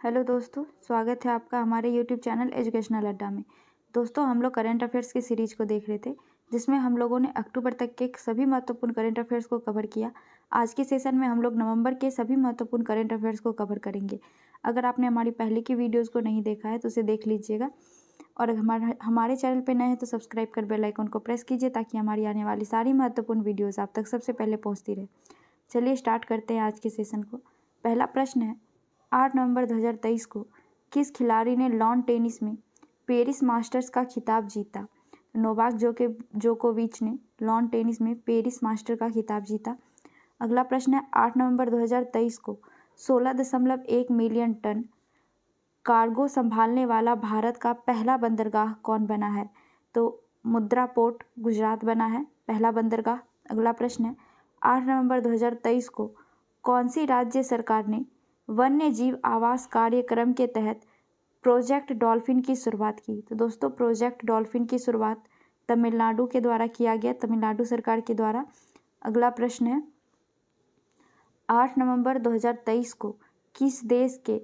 Hello दोस्तों, स्वागत है आपका हमारे यूट्यूब चैनल एजुकेशनल अड्डा में। दोस्तों, हम लोग करंट अफेयर्स की सीरीज़ को देख रहे थे, जिसमें हम लोगों ने अक्टूबर तक के सभी महत्वपूर्ण करंट अफेयर्स को कवर किया। आज के सेशन में हम लोग नवंबर के सभी महत्वपूर्ण करंट अफेयर्स को कवर करेंगे। अगर आपने हमारी पहले की वीडियोज़ को नहीं देखा है तो उसे देख लीजिएगा, और हमारे चैनल पर नए हैं तो सब्सक्राइब कर बेल आइकन को प्रेस कीजिए, ताकि हमारी आने वाली सारी महत्वपूर्ण वीडियोज़ आप तक सबसे पहले पहुँचती रहे। चलिए स्टार्ट करते हैं आज के सेशन को। पहला प्रश्न है, 8 नवंबर 2023 को किस खिलाड़ी ने लॉन टेनिस में पेरिस मास्टर्स का खिताब जीता? नोवाक जोकोविच ने लॉन टेनिस में पेरिस मास्टर का खिताब जीता। अगला प्रश्न है, 8 नवंबर 2023 को 16.1 मिलियन टन कार्गो संभालने वाला भारत का पहला बंदरगाह कौन बना है? तो मुद्रा पोर्ट गुजरात बना है पहला बंदरगाह। अगला प्रश्न है, 8 नवंबर 2023 को कौन सी राज्य सरकार ने वन्य जीव आवास कार्यक्रम के तहत प्रोजेक्ट डॉल्फिन की शुरुआत की? तो दोस्तों, प्रोजेक्ट डॉल्फिन की शुरुआत तमिलनाडु के द्वारा किया गया, तमिलनाडु सरकार के द्वारा। अगला प्रश्न है, 8 नवंबर 2023 को किस देश के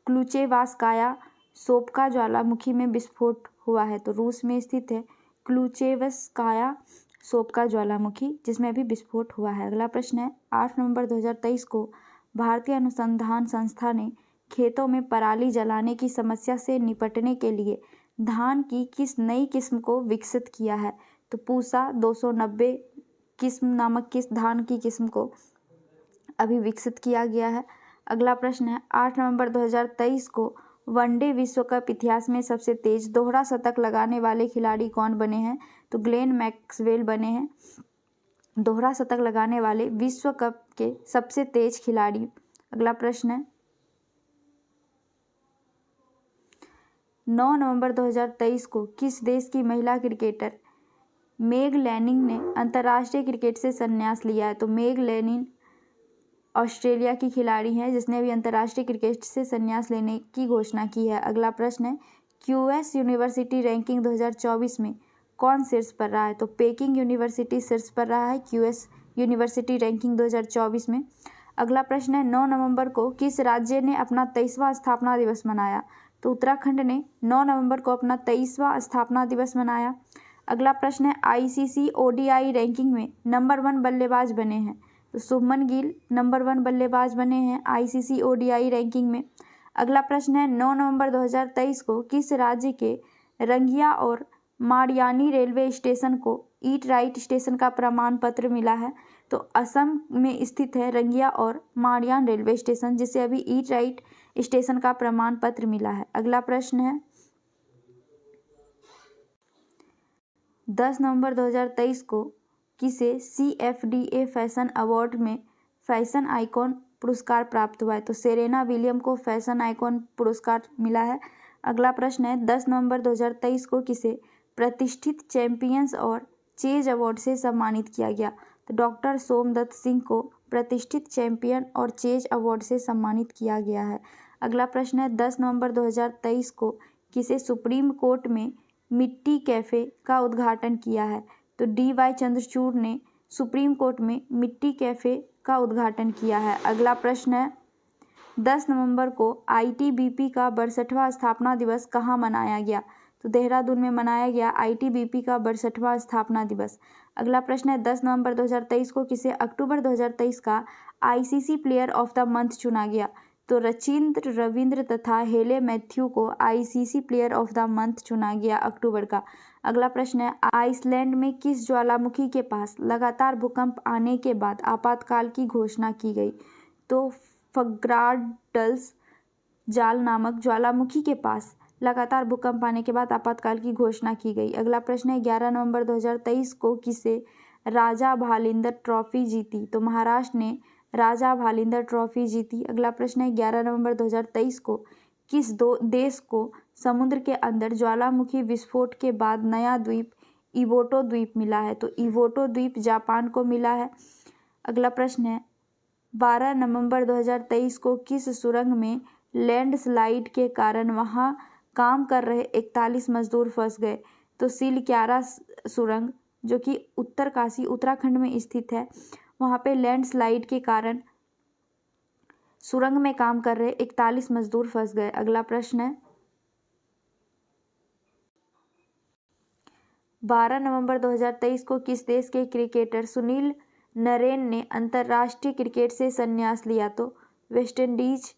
क्लूचेवास्काया सोपका ज्वालामुखी में विस्फोट हुआ है? तो रूस में स्थित है क्लूचेवस्काया सोपका ज्वालामुखी, जिसमें अभी विस्फोट हुआ है। अगला प्रश्न है, 8 नवंबर 2023 को भारतीय अनुसंधान संस्था ने खेतों में पराली जलाने की समस्या से निपटने के लिए धान की किस नई किस्म को विकसित किया है? तो पूसा 290 किस्म नामक किस धान की किस्म को अभी विकसित किया गया है। अगला प्रश्न है, 8 नवंबर 2023 को वनडे विश्व कप इतिहास में सबसे तेज दोहरा शतक लगाने वाले खिलाड़ी कौन बने हैं? तो ग्लेन मैक्सवेल बने हैं दोहरा शतक लगाने वाले विश्व कप के सबसे तेज खिलाड़ी। अगला प्रश्न है, 9 नवंबर 2023 को किस देश की महिला क्रिकेटर मेग लैनिंग ने अंतर्राष्ट्रीय क्रिकेट से संन्यास लिया है? तो मेग लैनिंग ऑस्ट्रेलिया की खिलाड़ी हैं, जिसने भी अंतर्राष्ट्रीय क्रिकेट से संन्यास लेने की घोषणा की है। अगला प्रश्न है, क्यूएस यूनिवर्सिटी रैंकिंग 2024 में कौन शीर्ष पर रहा है? तो पेकिंग यूनिवर्सिटी शीर्ष पर रहा है क्यूएस यूनिवर्सिटी रैंकिंग 2024 में। अगला प्रश्न है, 9 नवंबर को किस राज्य ने अपना 23वां स्थापना दिवस मनाया? तो उत्तराखंड ने 9 नवंबर को अपना 23वां स्थापना दिवस मनाया। अगला प्रश्न है, आईसीसी ओडीआई रैंकिंग में नंबर 1 बल्लेबाज बने हैं? तो शुभमन गिल नंबर 1 बल्लेबाज बने हैं आईसीसी ओडीआई रैंकिंग में। अगला प्रश्न है, 9 नवंबर 2023 को किस राज्य के रंगिया और माड़ियानी रेलवे स्टेशन को ईट राइट स्टेशन का प्रमाण पत्र मिला है? तो असम में स्थित है रंगिया और माड़ियान रेलवे स्टेशन, जिसे अभी ईट राइट स्टेशन का प्रमाण पत्र मिला है। अगला प्रश्न है, 10 नवंबर 2023 को किसे CFDA फैशन अवार्ड में फैशन आइकॉन पुरस्कार प्राप्त हुआ है? तो सेरेना विलियम को फैशन आइकॉन पुरस्कार मिला है। अगला प्रश्न है, 10 नवंबर 2023 को किसे प्रतिष्ठित चैंपियंस और चेज अवार्ड से सम्मानित किया गया? तो डॉक्टर सोमदत्त सिंह को प्रतिष्ठित चैंपियन और चेज अवार्ड से सम्मानित किया गया है। अगला प्रश्न है, 10 नवंबर 2023 को किसे सुप्रीम कोर्ट में मिट्टी कैफ़े का उद्घाटन किया है? तो DY चंद्रचूड़ ने सुप्रीम कोर्ट में मिट्टी कैफ़े का उद्घाटन किया है। अगला प्रश्न है, 10 नवंबर को ITBP का 62वां स्थापना दिवस कहाँ मनाया गया? तो देहरादून में मनाया गया ITBP का 62वां स्थापना दिवस। अगला प्रश्न है, 10 नवंबर 2023 को किसे अक्टूबर 2023 का ICC player of the month चुना गया? तो रचिंद्र रविंद्र तथा हेले मैथ्यू को ICC player of the month चुना गया अक्टूबर का। अगला प्रश्न है, आइसलैंड में किस ज्वालामुखी के पास लगातार भूकंप आने के बाद आपातकाल की घोषणा की गई? तो फग्राडल्स जाल नामक ज्वालामुखी के पास लगातार भूकंप आने के बाद आपातकाल की घोषणा की गई। अगला प्रश्न है, 11 नवंबर 2023 को किसे राजा भालिंदर ट्रॉफी जीती? तो महाराष्ट्र ने राजा भालिंदर ट्रॉफी जीती। अगला प्रश्न है, 11 नवंबर 2023 को किस देश को समुद्र के अंदर ज्वालामुखी विस्फोट के बाद नया द्वीप इवोटो द्वीप मिला है? तो इवोटो द्वीप जापान को मिला है। अगला प्रश्न है, 12 नवंबर 2023 को किस सुरंग में लैंडस्लाइड के कारण वहां काम कर रहे 41 मजदूर फंस गए? तो सिलक्यारा सुरंग, जो कि उत्तरकाशी उत्तराखंड में स्थित है, वहां पे लैंडस्लाइड के कारण सुरंग में काम कर रहे 41 मजदूर फंस गए। अगला प्रश्न है 12 नवंबर 2023 को किस देश के क्रिकेटर सुनील नरेन ने अंतर्राष्ट्रीय क्रिकेट से संन्यास लिया? तो वेस्टइंडीज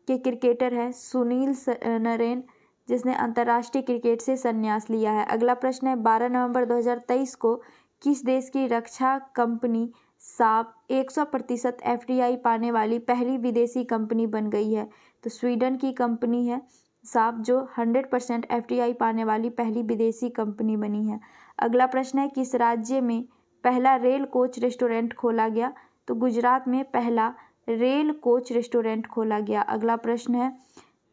के क्रिकेटर हैं सुनील नरेन, जिसने अंतर्राष्ट्रीय क्रिकेट से संन्यास लिया है। अगला प्रश्न है 12 नवंबर 2023 को किस देश की रक्षा कंपनी साब 100% FDI पाने वाली पहली विदेशी कंपनी बन गई है? तो स्वीडन की कंपनी है साब, जो 100% FDI पाने वाली पहली विदेशी कंपनी बनी है। अगला प्रश्न है किस राज्य में पहला रेल कोच रेस्टोरेंट खोला गया? तो गुजरात में पहला रेल कोच रेस्टोरेंट खोला गया। अगला प्रश्न है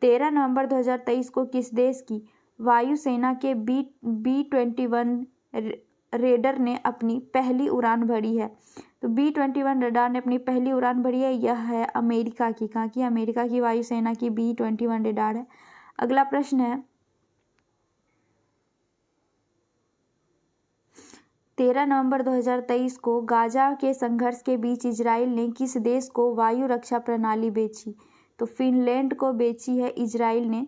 13 नवंबर 2023 को किस देश की वायुसेना के B-21 रेडर ने अपनी पहली उड़ान भरी है? तो B-21 रडार ने अपनी पहली उड़ान भरी है, यह है अमेरिका की। कहाँ की? अमेरिका की वायुसेना की B-21 रडार है। अगला प्रश्न है 13 नवंबर 2023 को गाजा के संघर्ष के बीच इजराइल ने किस देश को वायु रक्षा प्रणाली बेची? तो फिनलैंड को बेची है इजराइल ने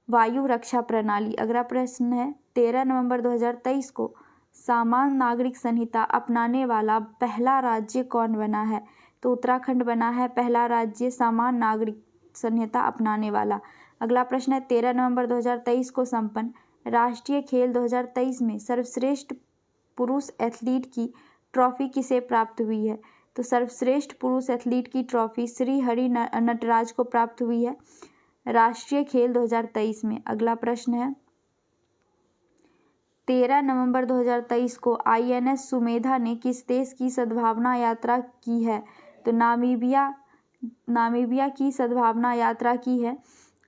वायु रक्षा प्रणाली। अगला प्रश्न है 13 नवंबर 2023 को सामान्य नागरिक संहिता अपनाने वाला पहला राज्य कौन बना है? तो उत्तराखंड बना है पहला राज्य सामान्य नागरिक संहिता अपनाने वाला। अगला प्रश्न है 13 नवंबर 2023 को संपन्न राष्ट्रीय खेल 2023 में सर्वश्रेष्ठ पुरुष एथलीट की ट्रॉफी किसे प्राप्त हुई है? तो सर्वश्रेष्ठ पुरुष एथलीट की ट्रॉफी श्री हरि नटराज को प्राप्त हुई है राष्ट्रीय खेल 2023 में। अगला प्रश्न है 13 नवंबर 2023 को INS सुमेधा ने किस देश की सद्भावना यात्रा की है? तो नामीबिया की सद्भावना यात्रा की है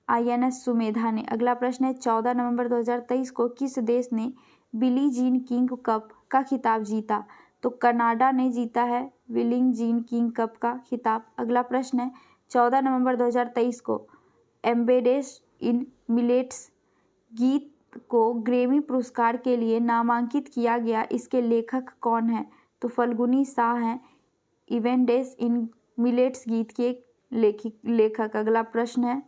INS सुमेधा ने। अगला प्रश्न है 14 नवंबर 2023 को किस देश ने बिली जीन किंग कप का खिताब जीता? तो कनाडा ने जीता है बिली जीन किंग कप का खिताब। अगला प्रश्न है 14 नवंबर 2023 को एम्बेडेड इन मिलेट्स गीत को ग्रैमी पुरस्कार के लिए नामांकित किया गया, इसके लेखक कौन हैं? तो फल्गुनी शाह हैं एम्बेडेड इन मिलेट्स गीत के लेखक। अगला प्रश्न है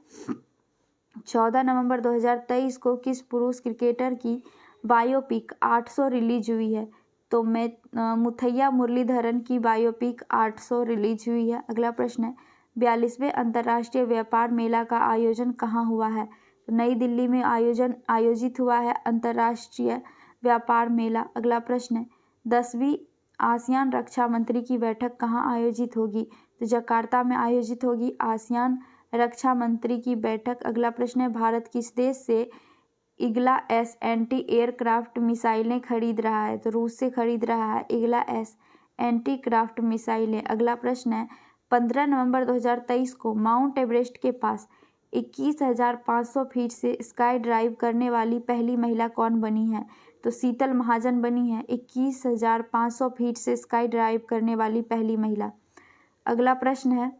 14 नवंबर 2023 को किस पुरुष क्रिकेटर की बायोपिक 800 रिलीज हुई है? तो मुथैया मुरलीधरन की बायोपिक 800 रिलीज हुई है। अगला प्रश्न है 42वें अंतर्राष्ट्रीय व्यापार मेला का आयोजन कहाँ हुआ है? तो नई दिल्ली में आयोजित हुआ है अंतर्राष्ट्रीय व्यापार मेला। अगला प्रश्न है 10वीं आसियान रक्षा मंत्री की बैठक कहाँ आयोजित होगी? तो जकार्ता में आयोजित होगी आसियान रक्षा मंत्री की बैठक। अगला प्रश्न है भारत किस देश से ईगला-S एंटी एयरक्राफ्ट मिसाइलें खरीद रहा है? तो रूस से खरीद रहा है ईगला-S एंटी क्राफ्ट मिसाइलें। अगला प्रश्न है 15 नवंबर 2023 को माउंट एवरेस्ट के पास 21,500 फीट से स्काई ड्राइव करने वाली पहली महिला कौन बनी है? तो शीतल महाजन बनी है 21,500 फीट से स्काई ड्राइव करने वाली पहली महिला। अगला प्रश्न है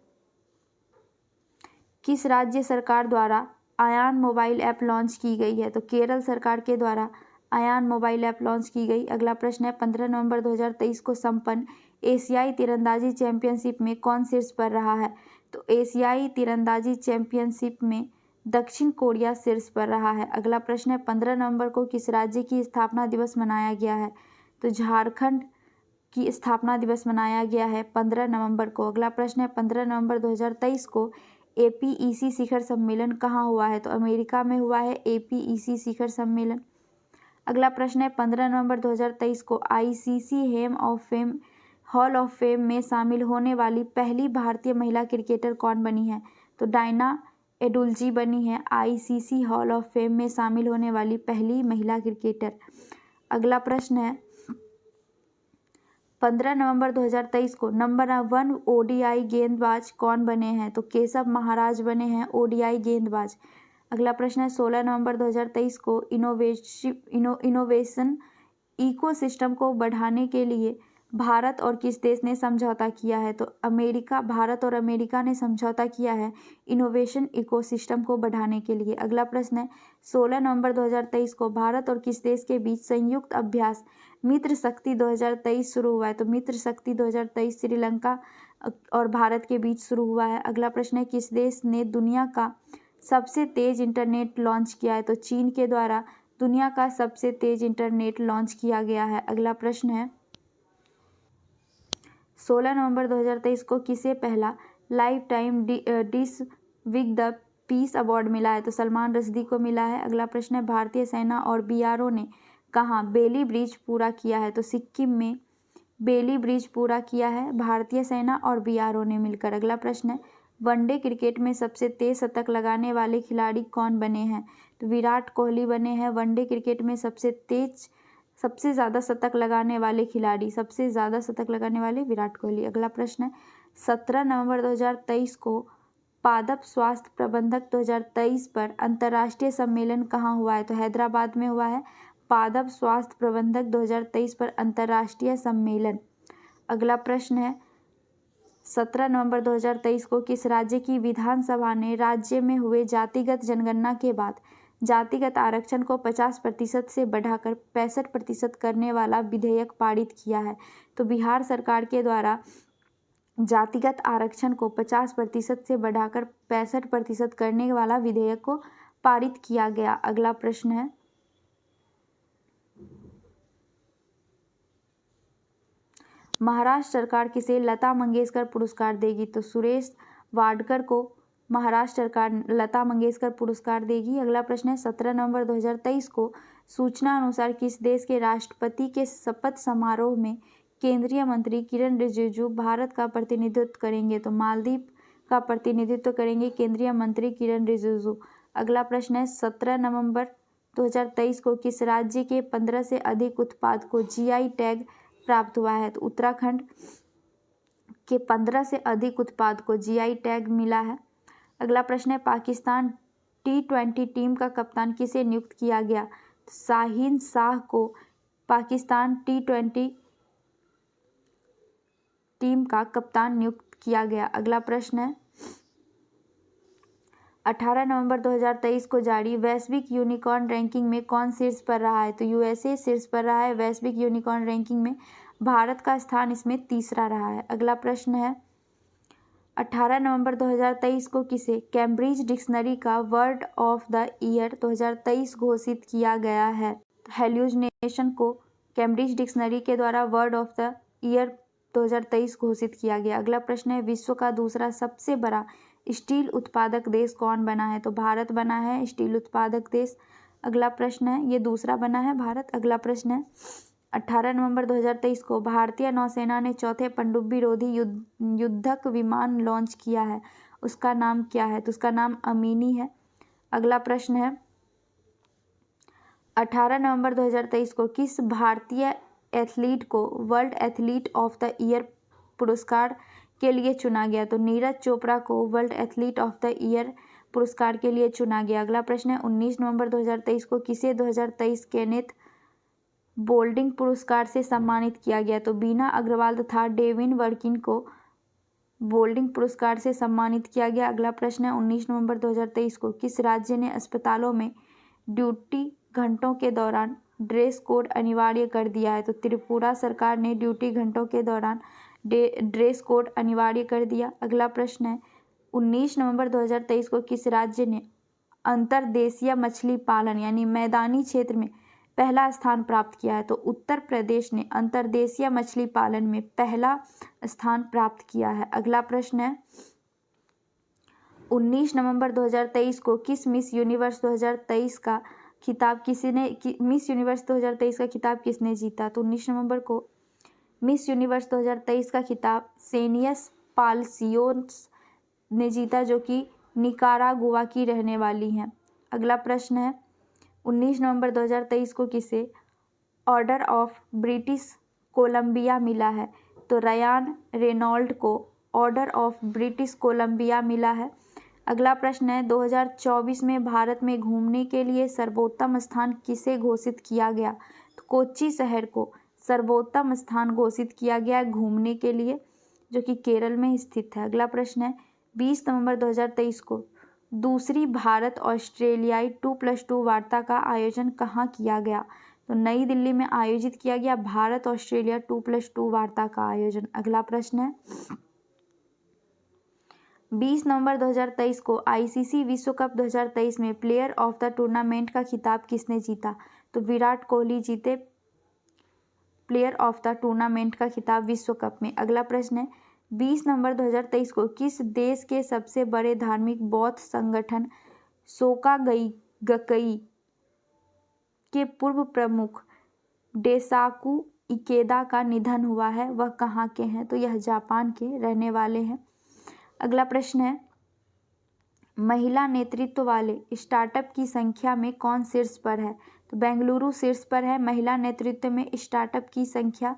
किस राज्य सरकार द्वारा आयान मोबाइल ऐप लॉन्च की गई है? तो केरल सरकार के द्वारा आयान मोबाइल ऐप लॉन्च की गई। अगला प्रश्न है 15 नवंबर 2023 को संपन्न एशियाई तीरंदाजी चैंपियनशिप में कौन शीर्ष पर रहा है? तो एशियाई तीरंदाजी चैंपियनशिप में दक्षिण कोरिया शीर्ष पर रहा है। अगला प्रश्न है 15 नवंबर को किस राज्य की स्थापना दिवस मनाया गया है? तो झारखंड की स्थापना दिवस मनाया गया है 15 नवंबर को। अगला प्रश्न है 15 नवंबर 2023 को APEC शिखर सम्मेलन कहाँ हुआ है? तो अमेरिका में हुआ है APEC शिखर सम्मेलन। अगला प्रश्न है 15 नवंबर 2023 को ICC हॉल ऑफ फेम में शामिल होने वाली पहली भारतीय महिला क्रिकेटर कौन बनी है? तो डायना एडुल्जी बनी है ICC हॉल ऑफ फेम में शामिल होने वाली पहली महिला क्रिकेटर। अगला प्रश्न है 15 नवंबर 2023 को नंबर 1 ODI गेंदबाज कौन बने हैं? तो केशव महाराज बने हैं ODI गेंदबाज। अगला प्रश्न है 16 नवंबर 2023 को इनोवेशन इकोसिस्टम को बढ़ाने के लिए भारत और किस देश ने समझौता किया है? तो भारत और अमेरिका ने समझौता किया है इनोवेशन इकोसिस्टम को बढ़ाने के लिए। अगला प्रश्न है 16 नवंबर 2023 को भारत और किस देश के बीच संयुक्त अभ्यास मित्र शक्ति 2023 शुरू हुआ है, तो मित्र शक्ति 2023 श्रीलंका और भारत के बीच शुरू हुआ है। अगला प्रश्न है, किस देश ने दुनिया का सबसे तेज इंटरनेट लॉन्च किया है, तो चीन के द्वारा दुनिया का सबसे तेज इंटरनेट लॉन्च किया गया है। अगला प्रश्न है, 16 नवंबर 2023 को किसे पहला life time dish with the peace award मिला है, तो सलमान रश्दी को मिला है। अगला प्रश्न है, भारतीय सेना और बीआरओ ने कहाँ बेली ब्रिज पूरा किया है, तो सिक्किम में बेली ब्रिज पूरा किया है भारतीय सेना और बीआरओ ने मिलकर। अगला प्रश्न है, वनडे क्रिकेट में सबसे तेज शतक लगाने वाले खिलाड़ी कौन बने हैं, तो विराट कोहली बने हैं वनडे क्रिकेट में सबसे ज़्यादा शतक लगाने वाले खिलाड़ी, सबसे ज़्यादा शतक लगाने वाले विराट कोहली। अगला प्रश्न है, 17 नवंबर 2023 को पादप स्वास्थ्य प्रबंधक 2023 पर अंतर्राष्ट्रीय सम्मेलन कहाँ हुआ है, तो हैदराबाद में हुआ है पादप स्वास्थ्य प्रबंधक 2023 पर अंतर्राष्ट्रीय सम्मेलन। अगला प्रश्न है, 17 नवंबर 2023 को किस राज्य की विधानसभा ने राज्य में हुए जातिगत जनगणना के बाद जातिगत आरक्षण को 50% से बढ़ाकर 65% करने वाला विधेयक पारित किया है, तो बिहार सरकार के द्वारा जातिगत आरक्षण को 50% से बढ़ाकर 65% करने वाला विधेयक को पारित किया गया। अगला प्रश्न है, महाराष्ट्र सरकार किसे लता मंगेशकर पुरस्कार देगी, तो सुरेश वाडकर को महाराष्ट्र सरकार लता मंगेशकर पुरस्कार देगी। अगला प्रश्न है, 17 नवंबर 2023 को सूचना अनुसार किस देश के राष्ट्रपति के शपथ समारोह में केंद्रीय मंत्री किरण रिजिजू भारत का प्रतिनिधित्व करेंगे, तो मालदीव का प्रतिनिधित्व करेंगे केंद्रीय मंत्री किरण रिजिजू। अगला प्रश्न है, 17 नवंबर 2023 को किस राज्य के 15 से अधिक उत्पाद को जीआई टैग प्राप्त हुआ है, तो उत्तराखंड के 15 से अधिक उत्पाद को जीआई टैग मिला है। अगला प्रश्न है, पाकिस्तान T20 टीम का कप्तान किसे नियुक्त किया गया, शाहीन शाह को पाकिस्तान T20 टीम का कप्तान नियुक्त किया गया। अगला प्रश्न है, 18 नवंबर 2023 को जारी वैश्विक यूनिकॉर्न रैंकिंग में कौन शीर्ष पर रहा है, तो यूएसए शीर्ष पर रहा है वैश्विक यूनिकॉर्न रैंकिंग में, भारत का स्थान इसमें तीसरा रहा है। अगला प्रश्न है, 18 नवंबर 2023 को किसे कैम्ब्रिज डिक्शनरी का वर्ड ऑफ द ईयर 2023 घोषित किया गया है, हेल्यूसिनेशन को कैम्ब्रिज डिक्शनरी के द्वारा वर्ड ऑफ द ईयर 2023 घोषित किया गया। अगला प्रश्न है, विश्व का दूसरा सबसे बड़ा स्टील उत्पादक देश कौन बना है, तो भारत बना है स्टील उत्पादक देश। अगला प्रश्न है, ये दूसरा बना है भारत। अगला प्रश्न है, 18 नवंबर 2023 को भारतीय नौसेना ने चौथे पनडुब्बी रोधी युद्धक विमान लॉन्च किया है, उसका नाम क्या है, तो उसका नाम अमीनी है। अगला प्रश्न है, 18 नवंबर 2023 को किस भारतीय एथलीट को world athlete of the year पुरस्कार के लिए चुना गया, तो नीरज चोपड़ा को world athlete of the year पुरस्कार के लिए चुना गया। अगला प्रश्न है, 19 नवंबर 2023 को किसे 2023 केनेथ बोल्डिंग पुरस्कार से सम्मानित किया गया, तो बीना अग्रवाल तथा डेविन वर्किन को बोल्डिंग पुरस्कार से सम्मानित किया गया। अगला प्रश्न है, 19 नवंबर 2023 को किस राज्य ने अस्पतालों में ड्यूटी घंटों के दौरान ड्रेस कोड अनिवार्य कर दिया है, तो त्रिपुरा सरकार ने ड्यूटी घंटों के दौरान ड्रेस कोड अनिवार्य कर दिया। अगला प्रश्न है, 19 नवंबर 2023 को किस राज्य ने अंतर्देशीय मछली पालन यानी मैदानी क्षेत्र में पहला स्थान प्राप्त किया है, तो उत्तर प्रदेश ने अंतर्देशीय मछली पालन में पहला स्थान प्राप्त किया है। अगला प्रश्न है, 19 नवंबर 2023 को किस मिस यूनिवर्स 2023 का खिताब मिस यूनिवर्स 2023 का खिताब किसने जीता, तो 19 नवंबर को मिस यूनिवर्स 2023 का खिताब सेनियस पाल्सियोस ने जीता, जो कि निकारागुआ की रहने वाली हैं। अगला प्रश्न है, 19 नवंबर 2023 को किसे ऑर्डर ऑफ ब्रिटिश कोलंबिया मिला है, तो रयान रेनॉल्ड को ऑर्डर ऑफ ब्रिटिश कोलंबिया मिला है। अगला प्रश्न है, 2024 में भारत में घूमने के लिए सर्वोत्तम स्थान किसे घोषित किया गया, तो कोच्चि शहर को सर्वोत्तम स्थान घोषित किया गया घूमने के लिए, जो कि केरल में स्थित है। अगला प्रश्न है, 20 नवंबर 2023 को दूसरी भारत ऑस्ट्रेलियाई 2+2 वार्ता का आयोजन कहाँ किया गया, तो नई दिल्ली में आयोजित किया गया भारत ऑस्ट्रेलिया 2+2 वार्ता का आयोजन। अगला प्रश्न है 20 नवंबर 2023 को आईसीसी विश्व कप 2023 में प्लेयर ऑफ द टूर्नामेंट का खिताब किसने जीता? तो विराट कोहली जीते प्लेयर ऑफ द टूर्नामेंट का खिताब विश्व कप में। अगला प्रश्न है 20 नवंबर 2023 को किस देश के सबसे बड़े धार्मिक बौद्ध संगठन सोका गक्कई के पूर्व प्रमुख डेसाकू इकेदा का निधन हुआ है? वह कहाँ के हैं? तो यह जापान के रहने वाले हैं। अगला प्रश्न है महिला नेतृत्व वाले स्टार्टअप की संख्या में कौन शीर्ष पर है? तो बेंगलुरु शीर्ष पर है महिला नेतृत्व में स्टार्टअप की संख्या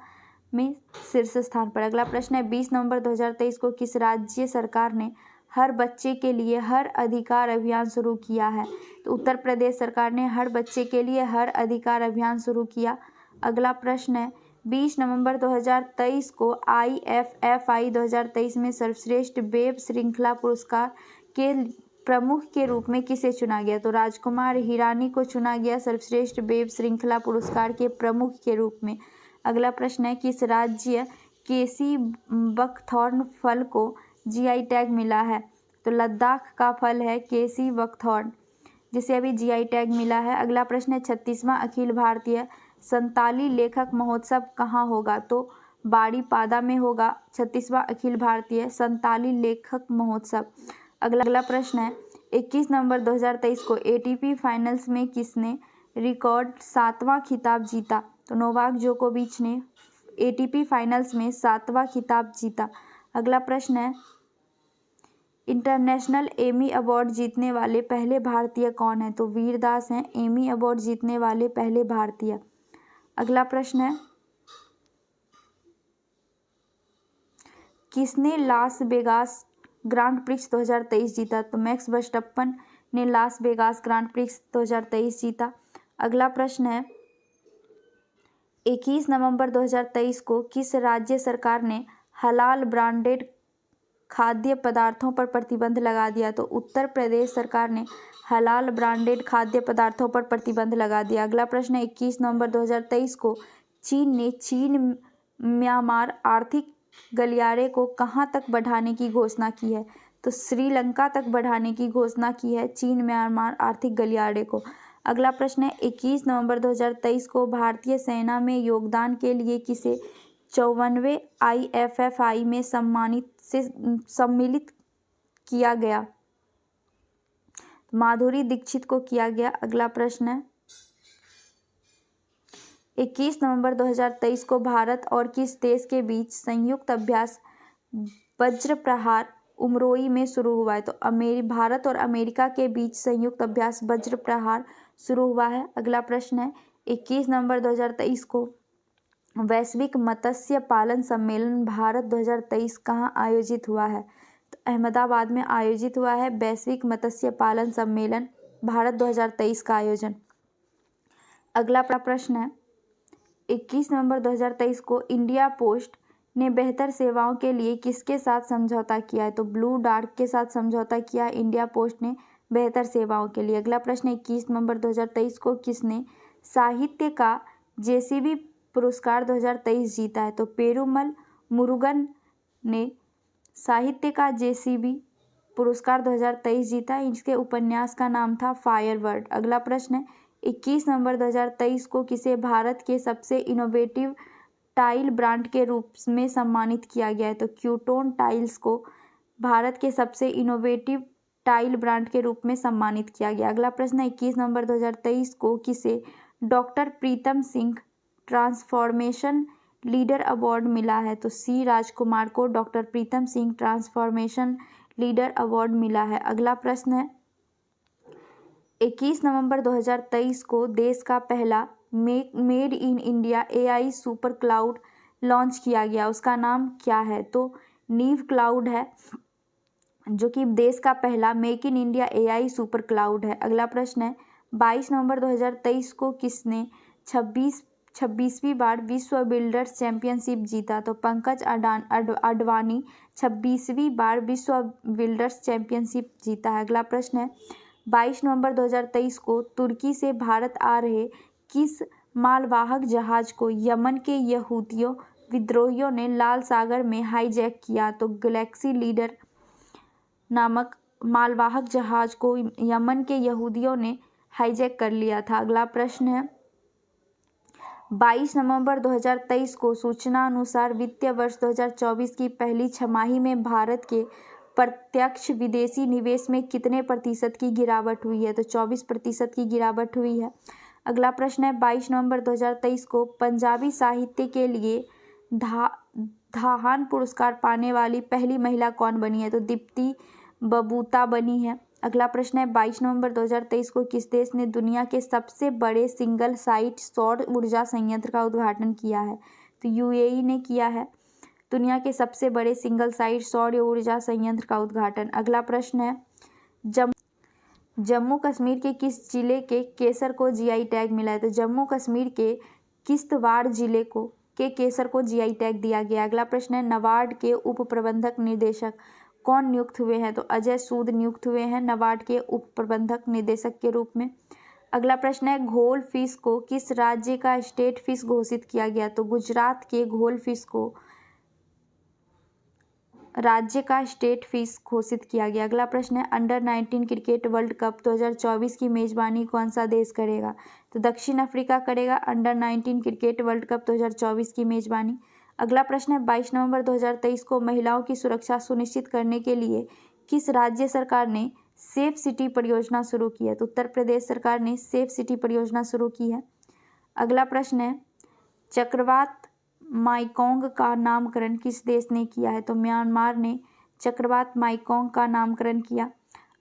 में शीर्ष स्थान पर। अगला प्रश्न है 20 नवंबर 2023 को किस राज्य सरकार ने हर बच्चे के लिए हर अधिकार अभियान शुरू किया है? तो उत्तर प्रदेश सरकार ने हर बच्चे के लिए हर अधिकार अभियान शुरू किया। अगला प्रश्न है 20 नवंबर 2023 को IFFI 2023 में सर्वश्रेष्ठ वेब श्रृंखला पुरस्कार के प्रमुख के रूप में किसे चुना गया? तो राजकुमार हिरानी को चुना गया सर्वश्रेष्ठ वेब श्रृंखला पुरस्कार के प्रमुख के रूप में। अगला प्रश्न है किस राज्य केसी बकथॉर्न फल को जीआई टैग मिला है? तो लद्दाख का फल है केसी बकथॉर्न, जिसे अभी जीआई टैग मिला है। अगला प्रश्न है 36वां अखिल भारतीय संताली लेखक महोत्सव कहाँ होगा? तो बाड़ीपादा में होगा 36वां अखिल भारतीय संताली लेखक महोत्सव। अगला प्रश्न है 21 नवंबर 2023 को एटीपी फाइनल्स में किसने रिकॉर्ड 7वां खिताब जीता? तो नोवाक जोकोविच ने एटीपी फाइनल्स में 7वां खिताब जीता। अगला प्रश्न है इंटरनेशनल एमी अवार्ड जीतने वाले पहले भारतीय कौन है? तो वीरदास हैं एमी अवार्ड जीतने वाले पहले भारतीय। अगला प्रश्न है किसने लास वेगास ग्रांड प्रिक्स 2023 जीता? तो मैक्स वर्स्टप्पन ने लास वेगास ग्रांड प्रिक्स 2023 जीता। अगला प्रश्न है 21 नवंबर 2023 को किस राज्य सरकार ने हलाल ब्रांडेड खाद्य पदार्थों पर प्रतिबंध लगा दिया? तो उत्तर प्रदेश सरकार ने हलाल ब्रांडेड खाद्य पदार्थों पर प्रतिबंध लगा दिया। अगला प्रश्न है 21 नवंबर 2023 को चीन ने म्यांमार आर्थिक गलियारे को कहाँ तक बढ़ाने की घोषणा की है? तो श्रीलंका तक बढ़ाने की घोषणा की है चीन म्यांमार आर्थिक गलियारे को। अगला प्रश्न है 21 नवंबर 2023 को भारतीय सेना में योगदान के लिए किसे 54वें IFFI में सम्मिलित किया गया? माधुरी दीक्षित को किया गया। अगला प्रश्न है 21 नवंबर 2023 को भारत और किस देश के बीच संयुक्त अभ्यास वज्र प्रहार उमरोई में शुरू हुआ है? तो भारत और अमेरिका के बीच संयुक्त अभ्यास वज्र प्रहार शुरू हुआ है। अगला प्रश्न है 21 नवंबर 2023 को वैश्विक मत्स्य पालन सम्मेलन भारत 2023 कहाँ आयोजित हुआ है? तो अहमदाबाद में आयोजित हुआ है वैश्विक मत्स्य पालन सम्मेलन भारत 2023 का आयोजन। अगला प्रश्न है 21 नवंबर 2023 को इंडिया पोस्ट ने बेहतर सेवाओं के लिए किसके साथ समझौता किया है? तो ब्लू डार्ट के साथ समझौता किया इंडिया पोस्ट ने बेहतर सेवाओं के लिए। अगला प्रश्न 21 नवंबर 2023 को किसने साहित्य का जेसीबी पुरस्कार 2023 जीता है? तो पेरुमल मुरुगन ने साहित्य का जेसीबी पुरस्कार 2023 जीता। इसके उपन्यास का नाम था फायरवर्ड। अगला प्रश्न है 21 नवंबर 2023 को किसे भारत के सबसे इनोवेटिव टाइल ब्रांड के रूप में सम्मानित किया गया है? तो क्यूटोन टाइल्स को भारत के सबसे इनोवेटिव टाइल ब्रांड के रूप में सम्मानित किया गया। अगला प्रश्न है 21 नवंबर 2023 को किसे doctor Pritam Singh transformation leader award मिला है? तो सी राजकुमार को doctor Pritam Singh transformation leader award मिला है। अगला प्रश्न है 21 नवंबर 2023 को देश का पहला made in India AI super cloud launch किया गया, उसका नाम क्या है? तो नीव क्लाउड है, जो कि देश का पहला make in India AI super cloud है। अगला प्रश्न है 22 नवंबर 2023 को किसने 26वीं बार विश्व बिल्डर्स चैंपियनशिप जीता? तो पंकज अडवाणी 26वीं बार विश्व बिल्डर्स चैंपियनशिप जीता है। अगला प्रश्न है 22 नवंबर 2023 को तुर्की से भारत आ रहे किस मालवाहक जहाज को यमन के यहूदियों विद्रोहियों ने लाल सागर में हाईजैक किया? तो गैलेक्सी लीडर नामक मालवाहक जहाज को यमन के यहूदियों ने हाईजैक कर लिया था। अगला प्रश्न है, 22 नवंबर 2023 को सूचना अनुसार वित्तीय वर्ष 2024 की पहली छमाही में भारत के प्रत्यक्ष विदेशी निवेश में कितने प्रतिशत की गिरावट हुई है? तो 24% की गिरावट हुई है। अगला प्रश्न है, 22 नवंबर 2023 को पंजाबी साहित्य के लिए धाहान पुरस्कार पाने वाली पहली महिला कौन बनी है? तो दीप्ति बबूता बनी है। अगला प्रश्न है, 22 नवंबर 2023 को किस देश ने दुनिया के सबसे बड़े सिंगल साइट सौर ऊर्जा संयंत्र का उद्घाटन किया है? तो यूएई ने किया है दुनिया के सबसे बड़े सिंगल साइट सौर ऊर्जा संयंत्र का उद्घाटन। अगला प्रश्न है, जम्मू कश्मीर के किस जिले के केसर को जीआई टैग मिला है? तो जम्मू कश्मीर के किश्तवाड़ जिले के केसर को जीआई टैग दिया गया। अगला प्रश्न है, नाबार्ड के उप प्रबंधक निदेशक कौन नियुक्त हुए हैं? तो अजय सूद नियुक्त हुए हैं नाबार्ड के उप प्रबंधक निदेशक के रूप में। अगला प्रश्न है, घोल फिश को किस राज्य का स्टेट फिश घोषित किया गया? तो गुजरात के घोल फिश को राज्य का स्टेट फिश घोषित किया गया। अगला प्रश्न है, अंडर 19 क्रिकेट वर्ल्ड कप 2024 की मेजबानी कौन सा देश करेगा? तो दक्षिण अफ्रीका करेगा अंडर 19 क्रिकेट वर्ल्ड कप 2024 की मेजबानी। अगला प्रश्न है, 22 नवंबर 2023 को महिलाओं की सुरक्षा सुनिश्चित करने के लिए किस राज्य सरकार ने सेफ सिटी परियोजना शुरू की है? तो उत्तर प्रदेश सरकार ने सेफ सिटी परियोजना शुरू की है। अगला प्रश्न है, चक्रवात माइकोंग का नामकरण किस देश ने किया है? तो म्यांमार ने चक्रवात माइकोंग का नामकरण किया।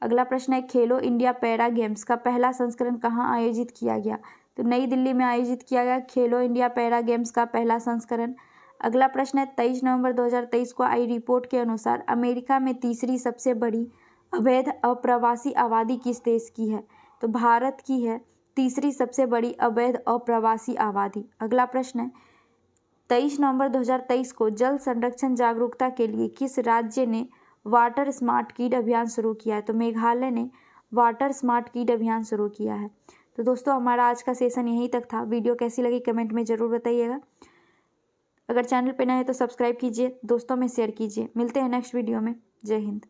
अगला प्रश्न है, खेलो इंडिया पैरा गेम्स का पहला संस्करण कहाँ आयोजित किया गया? तो नई दिल्ली में आयोजित किया गया खेलो इंडिया पैरा गेम्स का पहला संस्करण। अगला प्रश्न है, 23 नवंबर 2023 को आई रिपोर्ट के अनुसार अमेरिका में तीसरी सबसे बड़ी अवैध अप्रवासी आबादी किस देश की है? तो भारत की है तीसरी सबसे बड़ी अवैध अप्रवासी आबादी। अगला प्रश्न है, 23 नवंबर 2023 को जल संरक्षण जागरूकता के लिए किस राज्य ने वाटर स्मार्ट किड अभियान शुरू किया है? तो मेघालय ने वाटर स्मार्ट किड अभियान शुरू किया है। तो दोस्तों, हमारा आज का सेशन यहीं तक था। वीडियो कैसी लगी कमेंट में ज़रूर बताइएगा। अगर चैनल पे नए हैं तो सब्सक्राइब कीजिए, दोस्तों में शेयर कीजिए। मिलते हैं नेक्स्ट वीडियो में। जय हिंद।